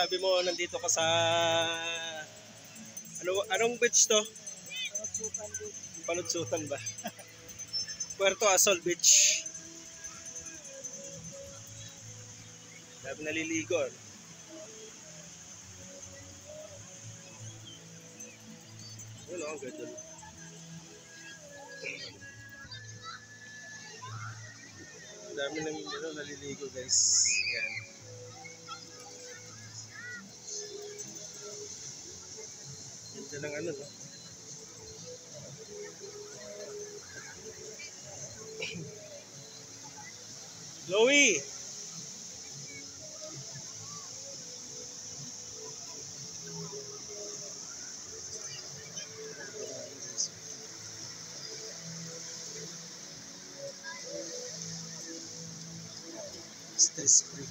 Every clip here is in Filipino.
masasabi mo nandito ka sa anong beach to? Panutsutan ba? Puerto Asol Beach. Dami naliligo. Ano ang ganda. Dami nang naliligo guys. Yan. Ganda ng ano no. Chloe! Stress free.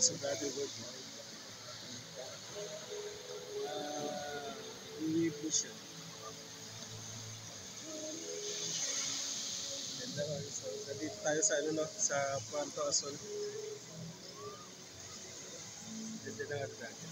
So Brotherwood. Libo siya. Ganda nga. So, nandito tayo sa ano no, sa Puerto Asol. Ganda na nga dati.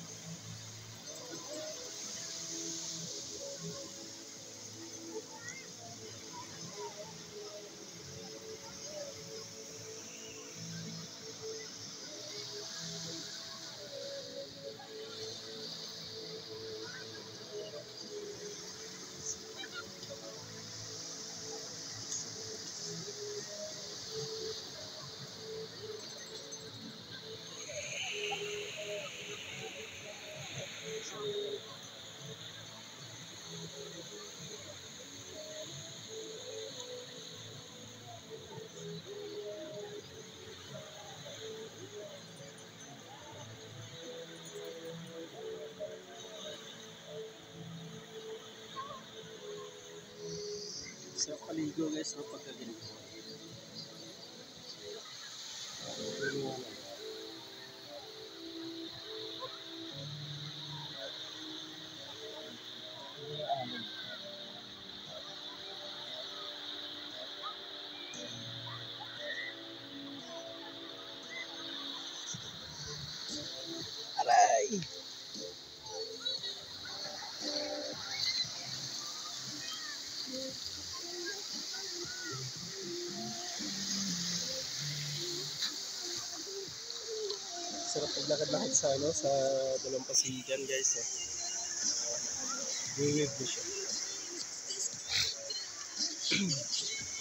So, paligo guys, no, pagka ganito. Aray! Sarap paglakad-lakad sa ano, sa Dalampasigan guys. Oh. Vivid mo siya.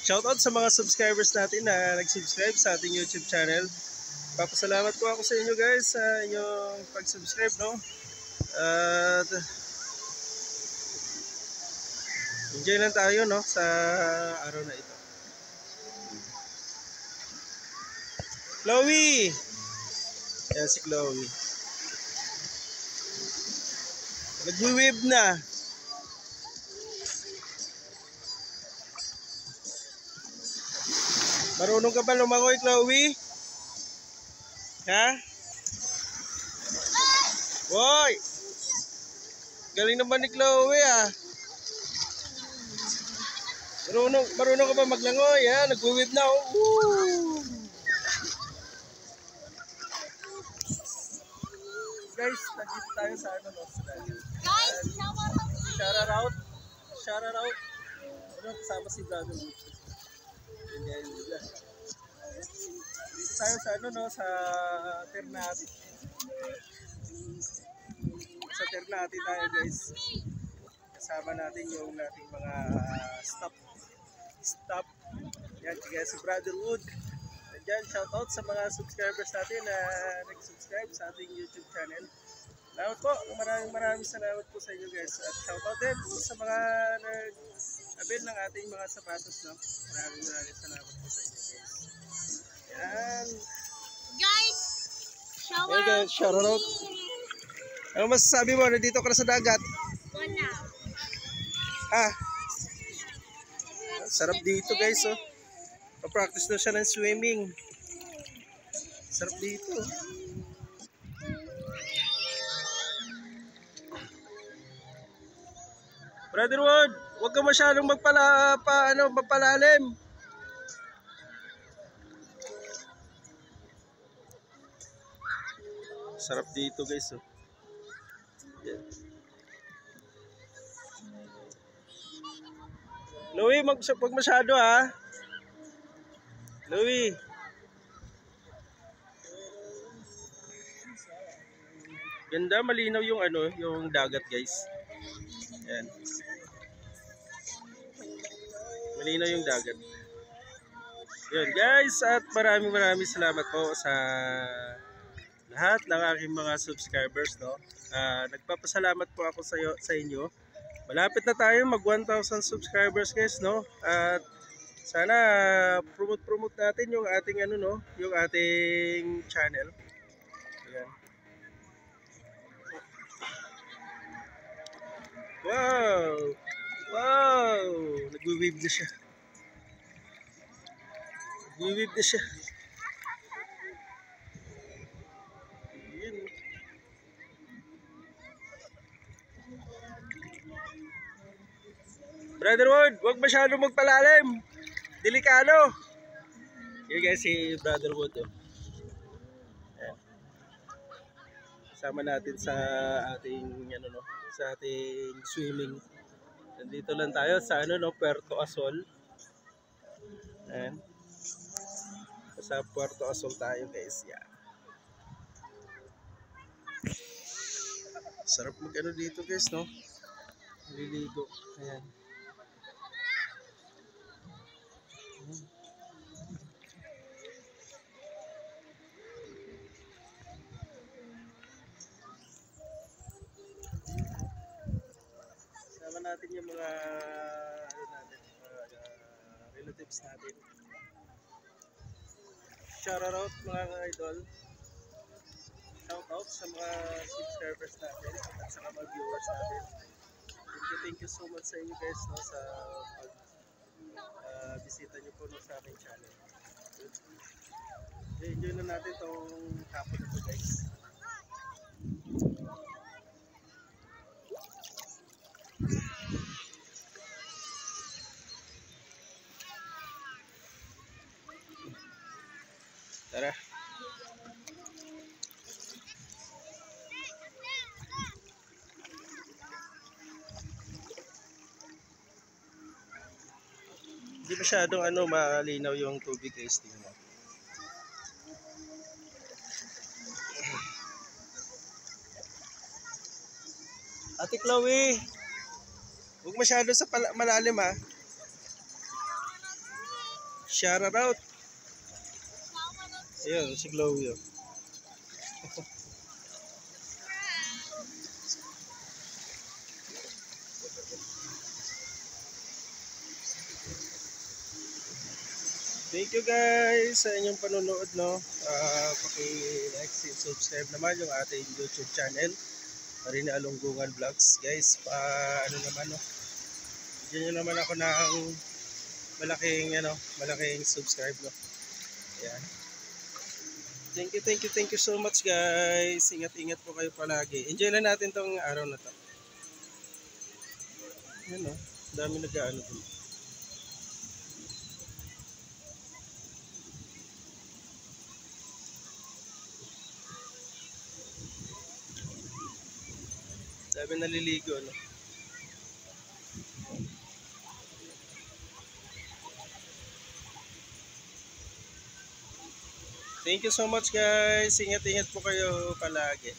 Shoutout sa mga subscribers natin na nag-subscribe sa ating YouTube channel. Papasalamat po ako sa inyo guys sa inyong pag-subscribe, no? At enjoy lang tayo, no, sa araw na ito. Chloe! Yan si Chloe. Nag-weave na. Marunong ka ba lumangoy, Chloe? Ha? Woy! Galing naman ni Chloe ah. Marunong ka ba maglangoy ha? Nag-weave na oh. Woo! Guys, nandito tayo sa ano no? Guys, shout out. Ano, kasama si Brotherwood. Dito tayo sa ano no, sa Ternate. Sa Ternate tayo guys. Kasama natin yung ating mga staff. Yan, guys, si Brotherwood. Diyan, shoutout sa mga subscribers natin na nag-subscribe sa ating YouTube channel. Salamat po, maraming salamat po sa inyo guys. At shoutout din po sa mga nag-avail ng ating mga sapatos, no? Maraming salamat po sa inyo guys. Yan. guys, Hey guys, shoutout. Ano masasabi mo? Nandito ka na sa dagat? Wala. Ha? Sarap dito guys, oh. Pa-practice na siya ng swimming. Sarap dito. Brotherwood, huwag ka masyadong magpalalim. Sarap dito guys. Oh. Yan. Louie, wag masyado ha. Louie. Ganda, malinaw yung yung dagat guys. Yan. Malinaw yung dagat. Yun guys, at maraming salamat po sa lahat ng aking mga subscribers, no. Nagpapasalamat po ako sa inyo. Malapit na tayo mag 1,000 subscribers guys, no. At sana promote natin yung ating yung ating channel. Ayan. Wow! Wow! Nagwi-wave na siya. Nagwi-wave na siya. Yun. Brother Wood, huwag masyado magpalalim. Delikado. Here guys, si Brother Wood. Oh. Ayan. Kasama natin sa ating sa ating swimming. Nandito lang tayo sa Puerto Asol. Ayan. Sa Puerto Asol tayo guys. Yeah. Sarap mag dito guys, no? Naliligo. Ayan. Sama natin yung mga relatives natin. Shout out mga idol. Shout out sa mga subscribers natin at sa mga viewers natin. Thank you so much sa inyo guys, no, sa pag bisita nyo po sa aking channel. Enjoy na natin tong hapon na to guys. Tara. Hindi masyadong malinaw yung tubig guys, tingnan mo. Ate Chloe, huwag masyado sa malalim ha. Shout out. Ayun, si Chloe. Oh. Thank you guys sa inyong panonood, no. Paki-like, subscribe naman yung ating YouTube channel, Marina Alunggungan Vlogs, guys. Naman, no. Bigyan nyo naman ako ng malaking subscribe, no. Ayan. Thank you so much guys. Ingat po kayo palagi. Enjoy na natin tong araw na to. Yan, no. Dami nag-aano dun. Dami naliligo, no. Thank you so much guys. Ingat po kayo palagi.